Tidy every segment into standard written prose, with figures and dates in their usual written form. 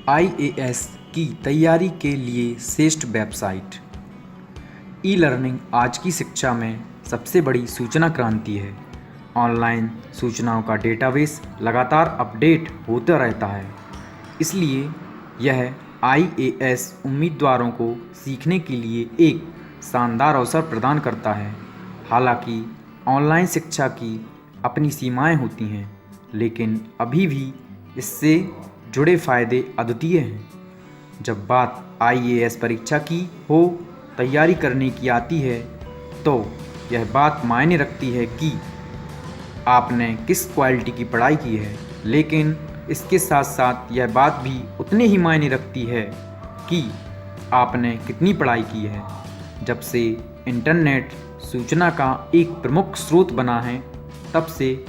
IAS की तैयारी के लिए श्रेष्ठ वेबसाइट। ई लर्निंग आज की शिक्षा में सबसे बड़ी सूचना क्रांति है। ऑनलाइन सूचनाओं का डेटाबेस लगातार अपडेट होता रहता है, इसलिए यह आईएएस उम्मीदवारों को सीखने के लिए एक शानदार अवसर प्रदान करता है। हालांकि ऑनलाइन शिक्षा की अपनी सीमाएं होती हैं, लेकिन अभी भी इससे जुड़े फ़ायदे अद्वितीय हैं। जब बात आईएएस परीक्षा की हो तैयारी करने की आती है, तो यह बात मायने रखती है कि आपने किस क्वालिटी की पढ़ाई की है, लेकिन इसके साथ साथ यह बात भी उतने ही मायने रखती है कि आपने कितनी पढ़ाई की है। जब से इंटरनेट सूचना का एक प्रमुख स्रोत बना है, तब से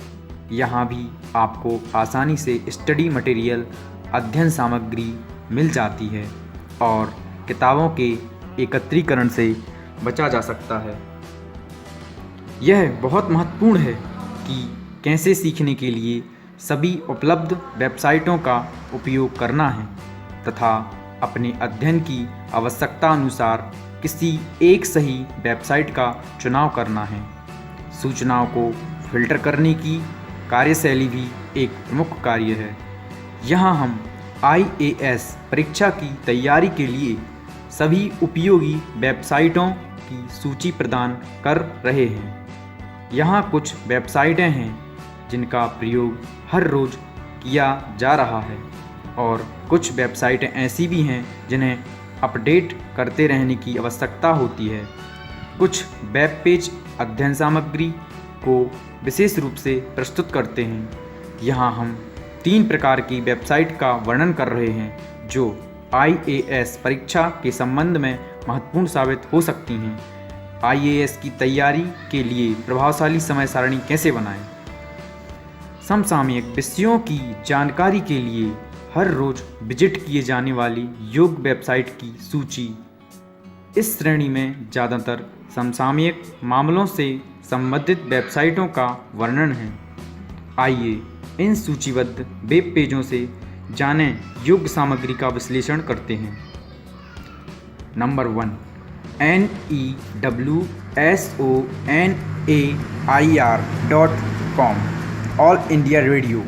यहाँ भी आपको आसानी से स्टडी मटेरियल, अध्ययन सामग्री मिल जाती है और किताबों के एकत्रीकरण से बचा जा सकता है। यह बहुत महत्वपूर्ण है कि कैसे सीखने के लिए सभी उपलब्ध वेबसाइटों का उपयोग करना है तथा अपने अध्ययन की आवश्यकता अनुसार किसी एक सही वेबसाइट का चुनाव करना है। सूचनाओं को फिल्टर करने की कार्यशैली भी एक प्रमुख कार्य है। यहाँ हम आईएएस परीक्षा की तैयारी के लिए सभी उपयोगी वेबसाइटों की सूची प्रदान कर रहे हैं। यहाँ कुछ वेबसाइटें हैं जिनका प्रयोग हर रोज़ किया जा रहा है और कुछ वेबसाइटें ऐसी भी हैं जिन्हें अपडेट करते रहने की आवश्यकता होती है। कुछ वेब पेज अध्ययन सामग्री को विशेष रूप से प्रस्तुत करते हैं। यहाँ हम 3 प्रकार की वेबसाइट का वर्णन कर रहे हैं जो आईएएस परीक्षा के संबंध में महत्वपूर्ण साबित हो सकती हैं। आईएएस की तैयारी के लिए प्रभावशाली समय सारणी कैसे बनाएं? समसामयिक विषयों की जानकारी के लिए हर रोज़ विजिट किए जाने वाली योग्य वेबसाइट की सूची। इस श्रेणी में ज़्यादातर समसामयिक मामलों से संबंधित वेबसाइटों का वर्णन है। आइए इन सूचीबद्ध वेब पेजों से जानें योग्य सामग्री का विश्लेषण करते हैं। Number 1, NEWSONAIR.com all India radio.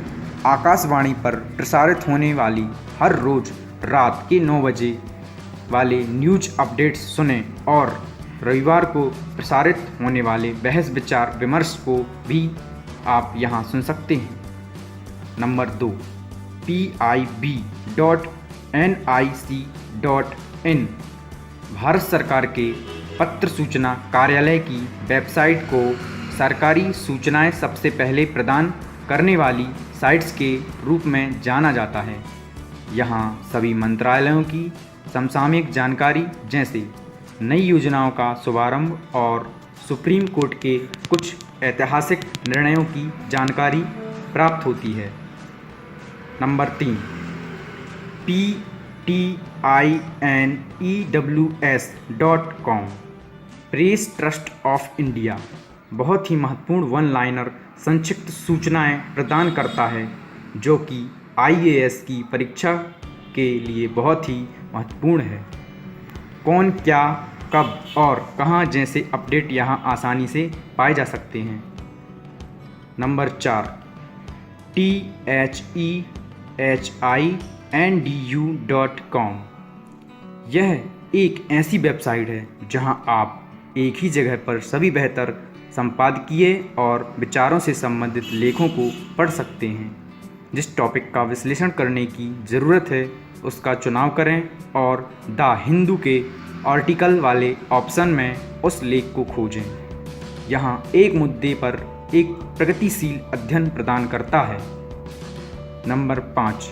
Akashvani पर प्रसारित होने वाली हर रोज़ रात के 9 बजे वाले न्यूज अपडेट्स सुनें और रविवार को प्रसारित होने वाले बहस विचार विमर्श को भी आप यहां सुन सकते हैं। नंबर 2, PIB.NIC.in भारत सरकार के पत्र सूचना कार्यालय की वेबसाइट को सरकारी सूचनाएं सबसे पहले प्रदान करने वाली साइट्स के रूप में जाना जाता है। यहां सभी मंत्रालयों की समसामयिक जानकारी जैसे नई योजनाओं का शुभारंभ और सुप्रीम कोर्ट के कुछ ऐतिहासिक निर्णयों की जानकारी प्राप्त होती है। Number 3, PTINEWS.com press trust of India बहुत ही महत्वपूर्ण वन लाइनर संक्षिप्त सूचनाएं प्रदान करता है जो कि आईएएस की परीक्षा के लिए बहुत ही महत्वपूर्ण है। कौन, क्या, कब और कहां जैसे अपडेट यहां आसानी से पाए जा सकते हैं। नंबर 4, THEHINDU.com यह एक ऐसी वेबसाइट है जहां आप एक ही जगह पर सभी बेहतर संपादकीय और विचारों से संबंधित लेखों को पढ़ सकते हैं। जिस टॉपिक का विश्लेषण करने की ज़रूरत है उसका चुनाव करें और द हिंदू के आर्टिकल वाले ऑप्शन में उस लेख को खोजें। यहाँ एक मुद्दे पर एक प्रगतिशील अध्ययन प्रदान करता है। नंबर 5,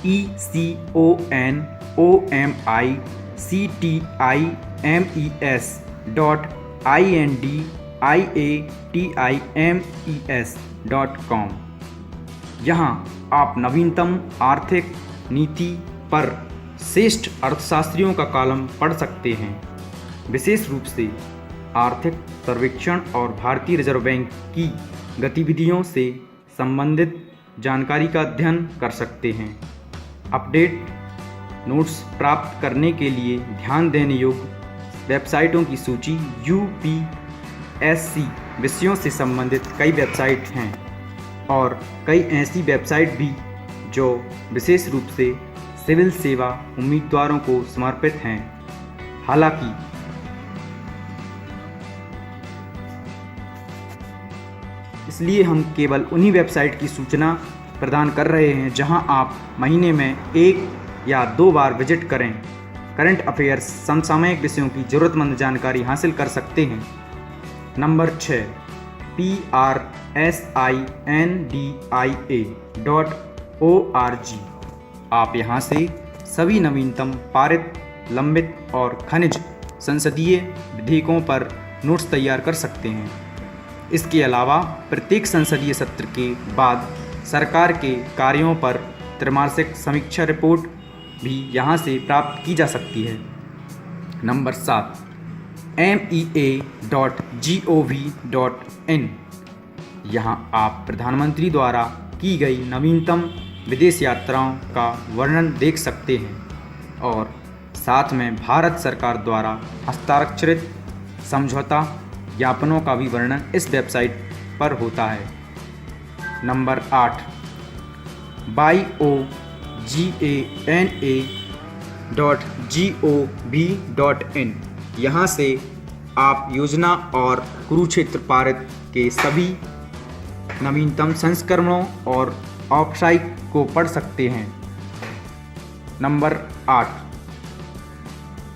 ECONOMICTIMES.INDIATIMES.com यहाँ आप नवीनतम आर्थिक नीति पर श्रेष्ठ अर्थशास्त्रियों का कॉलम पढ़ सकते हैं। विशेष रूप से आर्थिक सर्वेक्षण और भारतीय रिजर्व बैंक की गतिविधियों से संबंधित जानकारी का अध्ययन कर सकते हैं। अपडेट नोट्स प्राप्त करने के लिए ध्यान देने योग्य वेबसाइटों की सूची। यूपीएससी विषयों से संबंधित कई वेबसाइट हैं और कई ऐसी वेबसाइट भी जो विशेष रूप से सिविल सेवा उम्मीदवारों को समर्पित हैं। हालांकि इसलिए हम केवल उन्हीं वेबसाइट की सूचना प्रदान कर रहे हैं जहां आप महीने में 1 या 2 बार विजिट करें करंट अफेयर्स समसामयिक विषयों की ज़रूरतमंद जानकारी हासिल कर सकते हैं। Number 6 PRSINDIA.org। आप यहां से सभी नवीनतम पारित, लंबित और खनिज संसदीय विधेयकों पर नोट्स तैयार कर सकते हैं। इसके अलावा प्रत्येक संसदीय सत्र के बाद सरकार के कार्यों पर त्रैमासिक समीक्षा रिपोर्ट भी यहाँ से प्राप्त की जा सकती है। Number 7 MEA.gov.in। यहाँ आप प्रधानमंत्री द्वारा की गई नवीनतम विदेश यात्राओं का वर्णन देख सकते हैं और साथ में भारत सरकार द्वारा हस्ताक्षरित समझौता ज्ञापनों का भी वर्णन इस वेबसाइट पर होता है। Number 8 BIOGANA.gov.in। यहाँ से आप योजना और कुरुक्षेत्र पारित के सभी नवीनतम संस्करणों और वेबसाइट को पढ़ सकते हैं। Number 8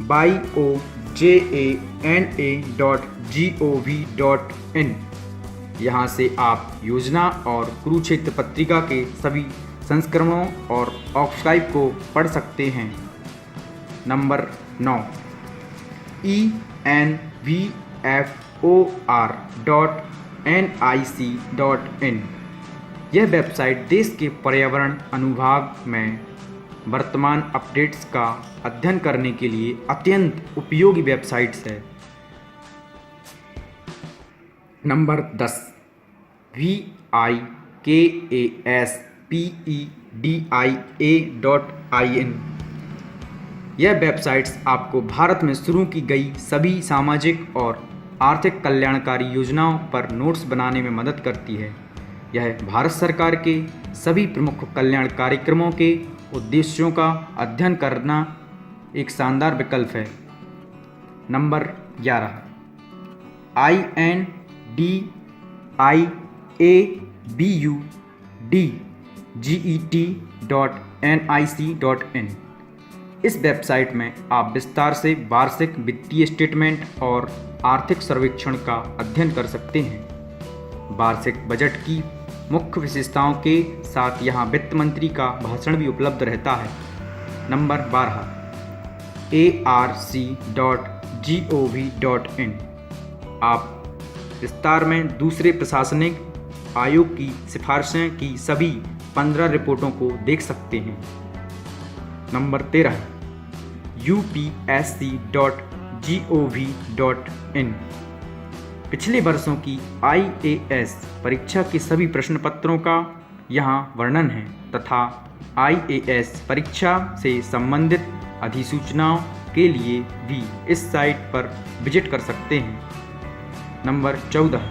BIOJANA.gov.in। यहाँ से आप योजना और कुरुक्षेत्र पत्रिका के सभी संस्करणों और वेबसाइट को पढ़ सकते हैं। Number 9 ENVFOR.NIC.in। यह वेबसाइट देश के पर्यावरण अनुभाग में वर्तमान अपडेट्स का अध्ययन करने के लिए अत्यंत उपयोगी वेबसाइट्स है। Number 10 VIKASPEDIA.in। यह वेबसाइट्स आपको भारत में शुरू की गई सभी सामाजिक और आर्थिक कल्याणकारी योजनाओं पर नोट्स बनाने में मदद करती है। यह भारत सरकार के सभी प्रमुख कल्याण कार्यक्रमों के उद्देश्यों का अध्ययन करना एक शानदार विकल्प है। Number 11 INDIABUDGET.NIC.in। इस वेबसाइट में आप विस्तार से वार्षिक वित्तीय स्टेटमेंट और आर्थिक सर्वेक्षण का अध्ययन कर सकते हैं। वार्षिक बजट की मुख्य विशेषताओं के साथ यहाँ वित्त मंत्री का भाषण भी उपलब्ध रहता है। Number 12 ARC.gov.in। आप विस्तार में दूसरे प्रशासनिक आयोग की सिफारिशें की सभी 15 रिपोर्टों को देख सकते हैं। Number 13 UPSC.gov.in। पिछले वर्षों की IAS परीक्षा के सभी प्रश्न पत्रों का यहाँ वर्णन है तथा IAS परीक्षा से संबंधित अधिसूचनाओं के लिए भी इस साइट पर विजिट कर सकते हैं। Number 14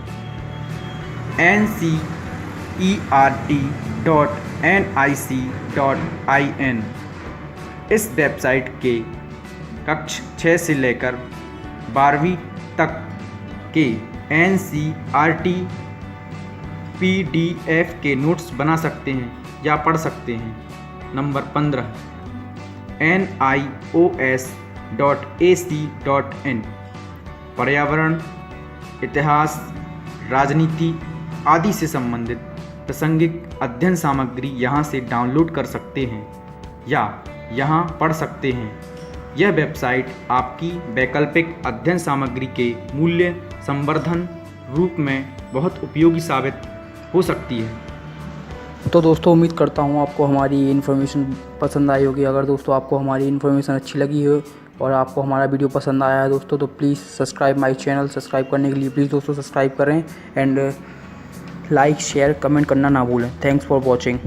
NCERT.NIC.in। इस वेबसाइट के कक्षा 6 से लेकर 12वीं तक के NCERT PDF के नोट्स बना सकते हैं या पढ़ सकते हैं। Number 15 NIOS.AC.in। पर्यावरण, इतिहास, राजनीति आदि से संबंधित प्रासंगिक अध्ययन सामग्री यहाँ से डाउनलोड कर सकते हैं या यहाँ पढ़ सकते हैं। यह वेबसाइट आपकी वैकल्पिक अध्ययन सामग्री के मूल्य संवर्धन रूप में बहुत उपयोगी साबित हो सकती है। तो दोस्तों उम्मीद करता हूँ आपको हमारी इन्फॉर्मेशन पसंद आई होगी। अगर दोस्तों आपको हमारी इन्फॉर्मेशन अच्छी लगी हो और आपको हमारा वीडियो पसंद आया है दोस्तों तो please subscribe my channel. Subscribe करने के लिए प्लीज़ दोस्तों सब्सक्राइब करें एंड लाइक शेयर कमेंट करना ना भूलें। Thanks for watching.